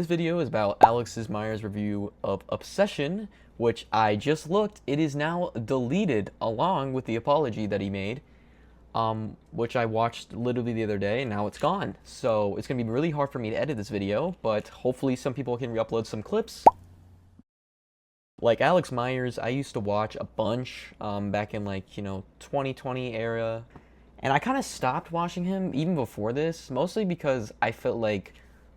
This video is about Alex's Meyers review of Obsession, which I just looked. It is now deleted along with the apology that he made, which I watched literally the other day, and now it's gone. So it's going to be really hard for me to edit this video, but hopefully some people can re-upload some clips. Like Alex Meyers, I used to watch a bunch back in 2020 era, and I kind of stopped watching him even before this, mostly because I felt like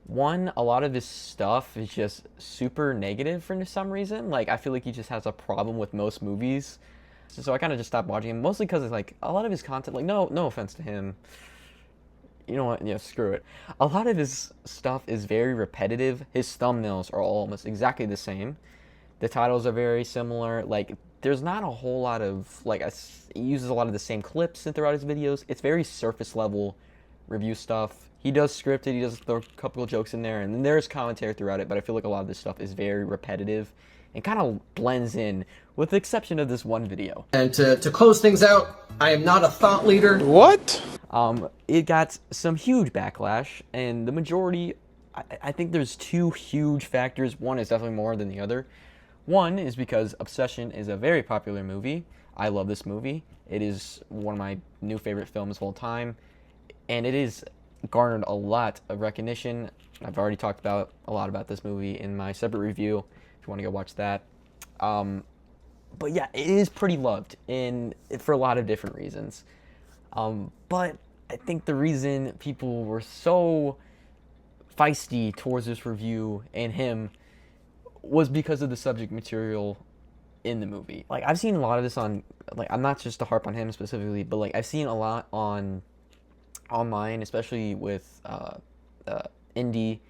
one, a lot of his stuff is just super negative for some reason. Like, I feel like he just has a problem with most movies. So I kind of just stopped watching him, mostly because it's like a lot of his content, like, no offense to him. You know what? Yeah, screw it. A lot of his stuff is very repetitive. His thumbnails are almost exactly the same. The titles are very similar. Like, there's not a whole lot of, he uses a lot of the same clips throughout his videos. It's very surface level review stuff. He does script it, he does throw a couple of jokes in there, and then there's commentary throughout it, but I feel like a lot of this stuff is very repetitive and kind of blends in, with the exception of this one video. And to close things out, I am not a thought leader. What? It got some huge backlash, and the majority, I think there's two huge factors. One is definitely more than the other. One is because Obsession is a very popular movie. I love this movie. It is one of my new favorite films of all time, and it is garnered a lot of recognition. I've already talked a lot about this movie in my separate review, if you want to go watch that. But yeah, it is pretty loved for a lot of different reasons. But I think the reason people were so feisty towards this review and him was because of the subject material in the movie. Like, I've seen a lot of this on, I'm not just to harp on him specifically, but I've seen a lot online, especially with Indy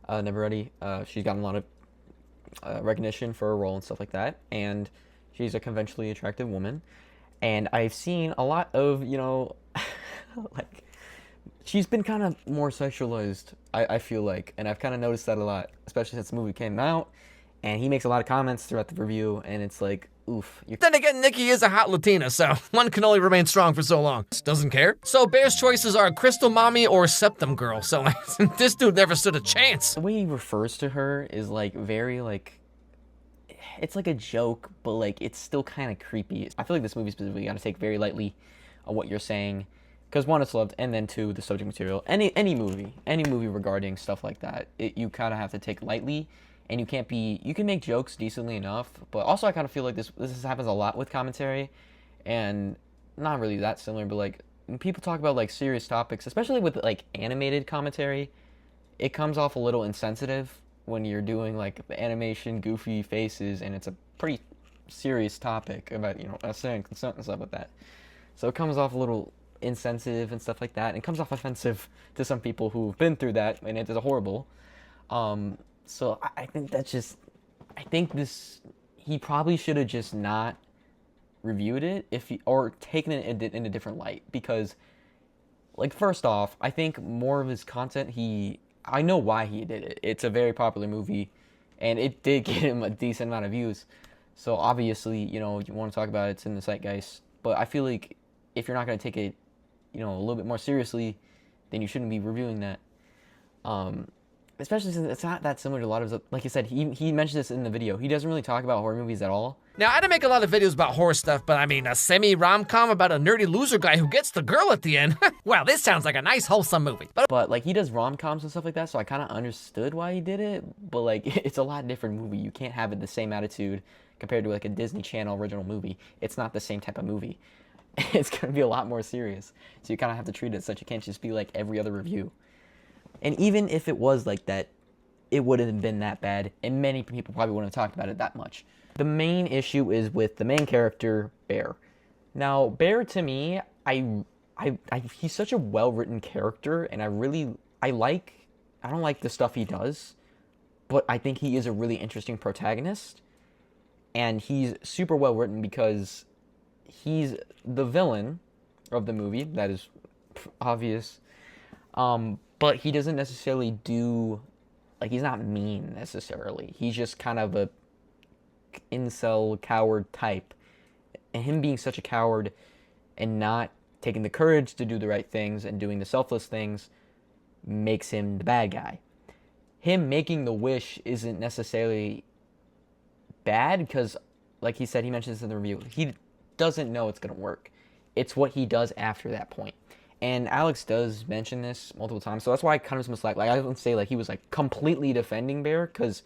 Never Ready. She's gotten a lot of recognition for her role and stuff like that, and she's a conventionally attractive woman. And I've seen a lot of, she's been kind of more sexualized, I feel like, and I've kind of noticed that a lot, especially since the movie came out. And he makes a lot of comments throughout the review, and it's like, oof. Then again, Nikki is a hot Latina, so one can only remain strong for so long. Doesn't care. So Bear's choices are Crystal Mommy or Septum Girl, so this dude never stood a chance. The way he refers to her is very it's like a joke, but it's still kind of creepy. I feel like this movie specifically, you gotta take very lightly on what you're saying, because one, it's loved, and then two, the subject material. Any movie regarding stuff like that, you kind of have to take lightly. And you can make jokes decently enough, but also I kind of feel like this happens a lot with commentary, and not really that similar, but when people talk about serious topics, especially with animated commentary, it comes off a little insensitive when you're doing the animation, goofy faces, and it's a pretty serious topic about saying consent and stuff like that. So it comes off a little insensitive and stuff like that, and it comes off offensive to some people who've been through that, and it is horrible. So I think he probably should have just not reviewed it or taken it in a different light, because first off, I think more of his content, I know why he did it. It's a very popular movie, and it did get him a decent amount of views. So obviously, you want to talk about it, it's in the zeitgeist. But I feel like if you're not going to take it, a little bit more seriously, then you shouldn't be reviewing that. Especially since it's not that similar to a lot of, like I said, he mentioned this in the video. He doesn't really talk about horror movies at all. Now, I don't make a lot of videos about horror stuff, but I mean, a semi-rom-com about a nerdy loser guy who gets the girl at the end. Well, this sounds like a nice, wholesome movie. But he does rom-coms and stuff like that, so I kind of understood why he did it. But it's a lot different movie. You can't have it the same attitude compared to a Disney Channel original movie. It's not the same type of movie. It's gonna be a lot more serious. So you kind of have to treat it as such. It can't just be like every other review. And even if it was like that, it wouldn't have been that bad, and many people probably wouldn't have talked about it that much. The main issue is with the main character, Bear. Now, Bear, to me, he's such a well-written character, and I don't like the stuff he does, but I think he is a really interesting protagonist, and he's super well-written because he's the villain of the movie. That is obvious. But he doesn't necessarily he's not mean necessarily. He's just kind of a incel coward type. And him being such a coward and not taking the courage to do the right things and doing the selfless things makes him the bad guy. him making the wish isn't necessarily bad because, like he said, he mentions this in the review, he doesn't know it's going to work. It's what he does after that point. And Alex does mention this multiple times, so that's why I kind of mislike. Like, I wouldn't say like he was like completely defending Bear, because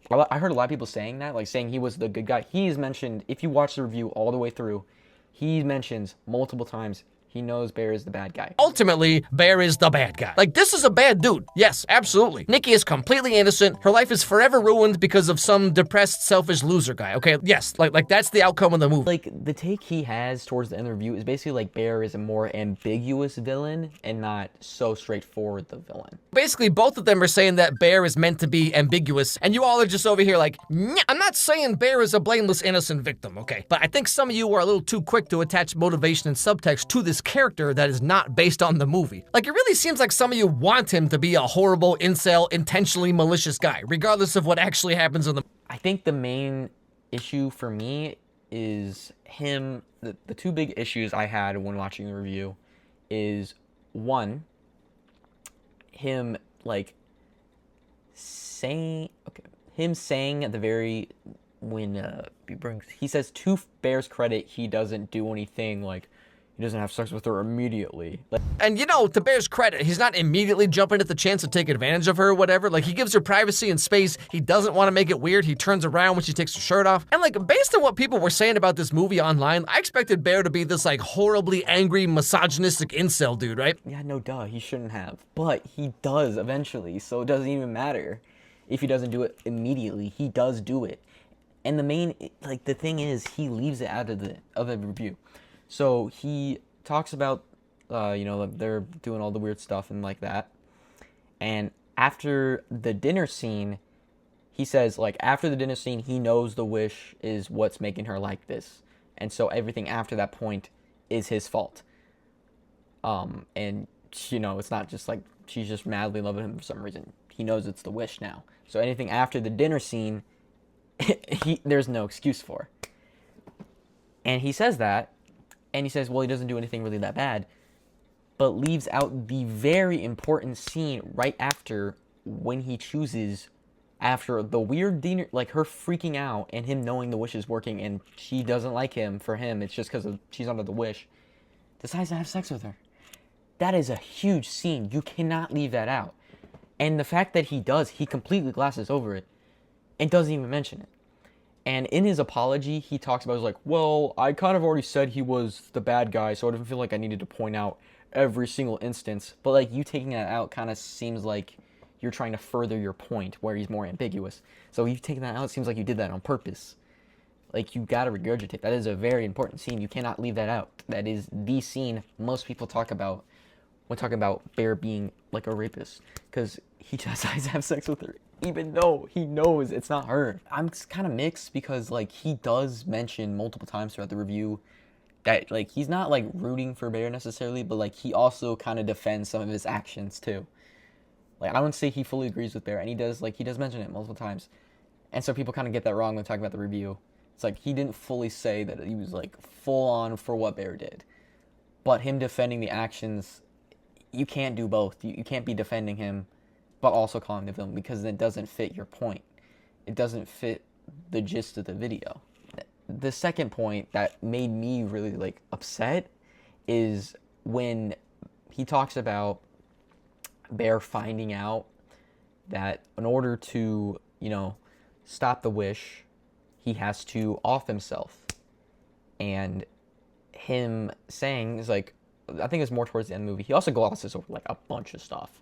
I heard a lot of people saying that, like saying he was the good guy. He's mentioned, if you watch the review all the way through, he mentions multiple times he knows Bear is the bad guy. Ultimately, Bear is the bad guy. Like, this is a bad dude. Yes, absolutely. Nikki is completely innocent. Her life is forever ruined because of some depressed, selfish loser guy, okay? Yes, like that's the outcome of the movie. Like, the take he has towards the end of the review is basically like Bear is a more ambiguous villain and not so straightforward the villain. Basically, both of them are saying that Bear is meant to be ambiguous, and you all are just over here like, I'm not saying Bear is a blameless, innocent victim, okay? But I think some of you are a little too quick to attach motivation and subtext to this character that is not based on the movie. Like, it really seems like some of you want him to be a horrible, incel, intentionally malicious guy, regardless of what actually happens in the... I think the main issue for me is him, the two big issues I had when watching the review is, one, him, like, saying at the very, when he says, to Bear's credit, he doesn't do anything, like, he doesn't have sex with her immediately. Like, and you know, to Bear's credit, he's not immediately jumping at the chance to take advantage of her or whatever. Like, he gives her privacy and space. He doesn't want to make it weird. He turns around when she takes her shirt off. And like, based on what people were saying about this movie online, I expected Bear to be this like horribly angry, misogynistic incel dude, right? yeah, no, duh, he shouldn't have. But he does eventually, so it doesn't even matter if he doesn't do it immediately. He does do it. And the main, like, the thing is, he leaves it out of the review. So he talks about, they're doing all the weird stuff and like that. And after the dinner scene, he says, like, after the dinner scene, he knows the wish is what's making her like this. And so everything after that point is his fault. And, it's not just like she's just madly in love with him for some reason. He knows it's the wish now. So anything after the dinner scene, there's no excuse for. And he says that. And he says, well, he doesn't do anything really that bad, but leaves out the very important scene right after, when he chooses, after the weird dinner, like her freaking out and him knowing the wish is working and she doesn't like him for him, it's just because she's under the wish, decides to have sex with her. That is a huge scene. You cannot leave that out. And the fact that he does, he completely glasses over it and doesn't even mention it. And in his apology, he talks about, he's like, well, I kind of already said he was the bad guy, so I didn't feel like I needed to point out every single instance. But, like, you taking that out kind of seems like you're trying to further your point where he's more ambiguous. So you taking that out, it seems like you did that on purpose. Like, you gotta regurgitate. That is a very important scene. You cannot leave that out. That is the scene most people talk about when talking about Bear being, like, a rapist. Because he decides to have sex with her, even though he knows it's not her. I'm kind of mixed because, like, he does mention multiple times throughout the review that, like, he's not, like, rooting for Bear necessarily, but, like, he also kind of defends some of his actions, too. Like, I wouldn't say he fully agrees with Bear, and he does mention it multiple times. And so people kind of get that wrong when talking about the review. It's like, he didn't fully say that he was, like, full on for what Bear did. But him defending the actions, you can't do both. You can't be defending him but also calling the villain, because it doesn't fit your point. It doesn't fit the gist of the video. The second point that made me really, like, upset is when he talks about Bear finding out that in order to, stop the wish, he has to off himself. And him saying, is like, I think it's more towards the end of the movie. He also glosses over, like, a bunch of stuff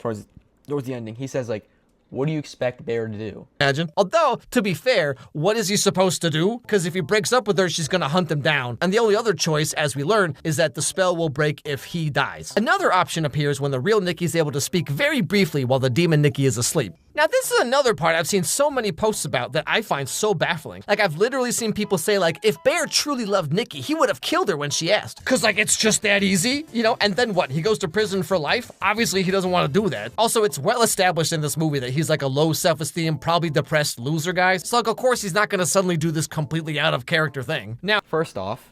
towards the ending. He says, like, what do you expect Bear to do? Imagine. Although, to be fair, what is he supposed to do? Because if he breaks up with her, she's gonna hunt him down. And the only other choice, as we learn, is that the spell will break if he dies. Another option appears when the real Nikki is able to speak very briefly while the demon Nikki is asleep. Now, this is another part I've seen so many posts about that I find so baffling. Like, I've literally seen people say, like, if Bear truly loved Nikki, he would have killed her when she asked. Cause, like, it's just that easy, And then what? He goes to prison for life? Obviously, he doesn't want to do that. Also, it's well established in this movie that he's like a low self-esteem, probably depressed loser guy. So, like, of course, he's not gonna suddenly do this completely out of character thing. Now, first off,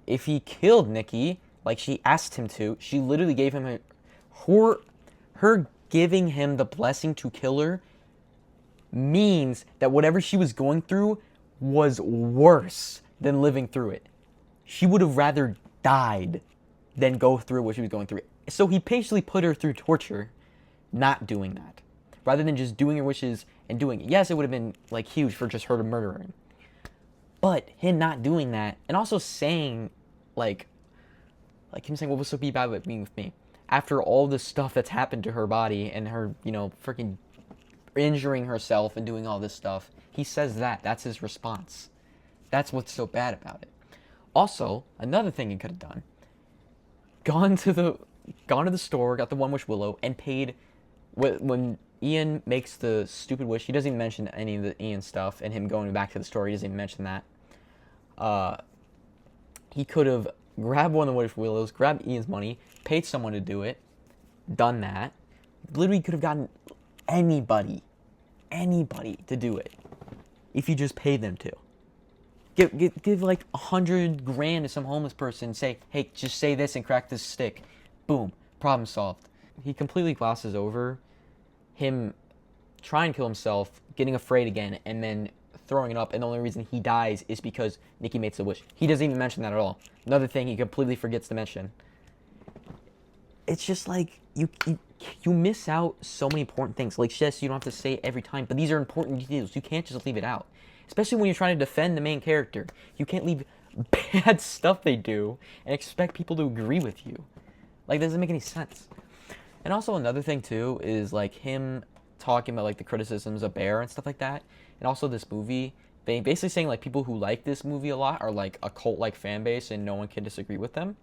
if he killed Nikki, like she asked him to, she literally gave him her giving him the blessing to kill her means that whatever she was going through was worse than living through it. She would have rather died than go through what she was going through. So he patiently put her through torture, not doing that. Rather than just doing her wishes and doing it. Yes, it would have been like huge for just her to murder him. But him not doing that, and also saying, like him saying, what was so be bad about being with me? After all this stuff that's happened to her body and her, freaking injuring herself and doing all this stuff, he says that. That's his response. That's what's so bad about it. Also, another thing he could have done, gone to the store, got the One Wish Willow, and paid, when Ian makes the stupid wish, he doesn't even mention any of the Ian stuff, and him going back to the store, he doesn't even mention that. He could have grabbed one of the Wish Willows, grabbed Ian's money, paid someone to do it, done that. Literally could have gotten anybody to do it if you just paid them to. Give like $100,000 to some homeless person, say, hey, just say this and crack this stick. Boom, problem solved. He completely glosses over him trying to kill himself, getting afraid again, and then throwing it up, and the only reason he dies is because Nikki makes the wish. He doesn't even mention that at all. Another thing he completely forgets to mention. It's just like, you miss out so many important things. Like, yes, you don't have to say it every time, but these are important details. You can't just leave it out. Especially when you're trying to defend the main character. You can't leave bad stuff they do and expect people to agree with you. Like, that doesn't make any sense. And also another thing, too, is, like, him talking about, like, the criticisms of Bear and stuff like that. And also this movie, they basically saying, like, people who like this movie a lot are, like, a cult-like fan base and no one can disagree with them.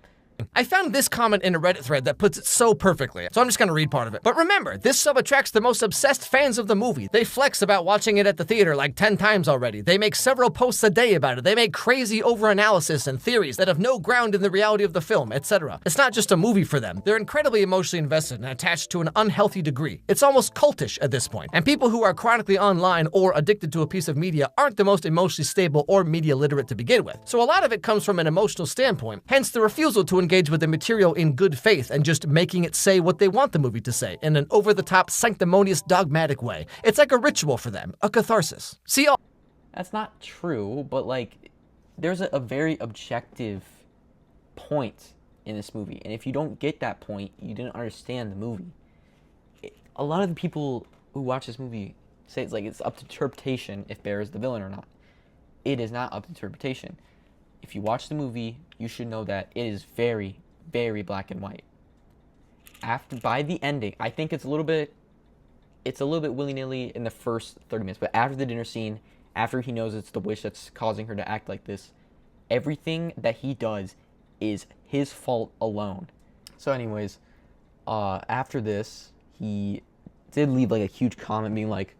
I found this comment in a Reddit thread that puts it so perfectly, so I'm just gonna read part of it. But remember, this sub attracts the most obsessed fans of the movie. They flex about watching it at the theater like 10 times already. They make several posts a day about it. They make crazy over-analysis and theories that have no ground in the reality of the film, etc. It's not just a movie for them. They're incredibly emotionally invested and attached to an unhealthy degree. It's almost cultish at this point. And people who are chronically online or addicted to a piece of media aren't the most emotionally stable or media literate to begin with. So a lot of it comes from an emotional standpoint, hence the refusal to engage with the material in good faith and just making it say what they want the movie to say in an over-the-top, sanctimonious, dogmatic way. It's like a ritual for them, a catharsis. See all. That's not true, but, like, there's a very objective point in this movie, and if you don't get that point, you didn't understand the movie. A lot of the people who watch this movie say it's like it's up to interpretation if Bear is the villain or not. It is not up to interpretation. If you watch the movie, you should know that it is very, very black and white. By the ending, I think it's a little bit willy-nilly in the first 30 minutes, but after the dinner scene, after he knows it's the wish that's causing her to act like this, everything that he does is his fault alone. So anyways, after this, he did leave like a huge comment being like,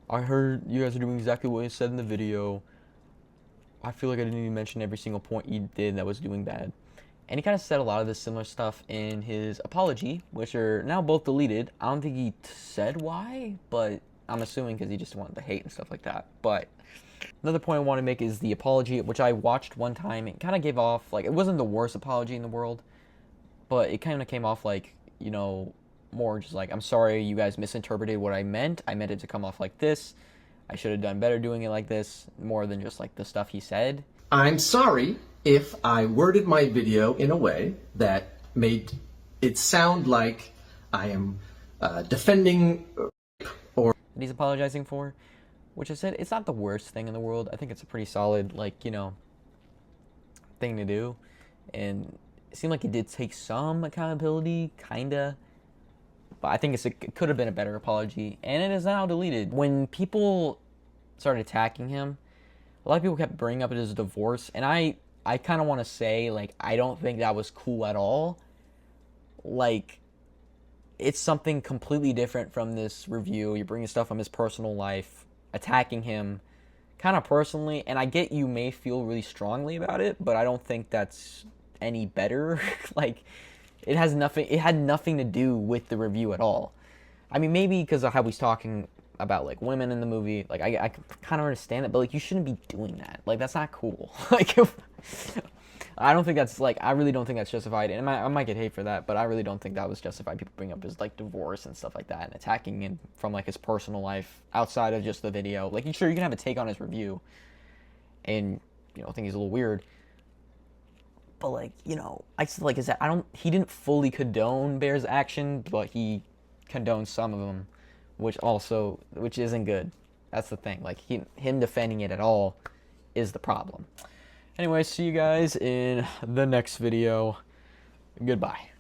I heard you guys are doing exactly what you said in the video. I feel like I didn't even mention every single point you did that was doing bad. And he kind of said a lot of this similar stuff in his apology, which are now both deleted. I don't think he said why, but I'm assuming because he just wanted to hate and stuff like that. But another point I want to make is the apology, which I watched one time. It kind of gave off, like, it wasn't the worst apology in the world, but it kind of came off like, you know, more just like, I'm sorry you guys misinterpreted what I meant. I meant it to come off like this. I should have done better doing it like this, more than just like the stuff he said. I'm sorry if I worded my video in a way that made it sound like I am defending or... That he's apologizing for, which I said, it's not the worst thing in the world. I think it's a pretty solid, like, you know, thing to do. And it seemed like it did take some accountability, kinda. But I think it could have been a better apology. And it is now deleted. When people started attacking him, a lot of people kept bringing up his divorce. And I kind of want to say, like, I don't think that was cool at all. Like, it's something completely different from this review. You're bringing stuff from his personal life, attacking him kind of personally. And I get you may feel really strongly about it, but I don't think that's any better. Like, it had nothing to do with the review at all. I mean, maybe because of how he's talking about, like, women in the movie. Like, I kind of understand it, but, like, you shouldn't be doing that. Like, that's not cool. Like, I don't think that's like, I really don't think that's justified, and I might get hate for that, but I really don't think that was justified. People bring up his like divorce and stuff like that, and attacking him from like his personal life outside of just the video. Like, sure, you can have a take on his review, and I think he's a little weird, but like, I just like, is that he didn't fully condone Bear's action, but he condoned some of them, which isn't good. That's the thing. Like, him defending it at all is the problem. Anyway, see you guys in the next video. Goodbye.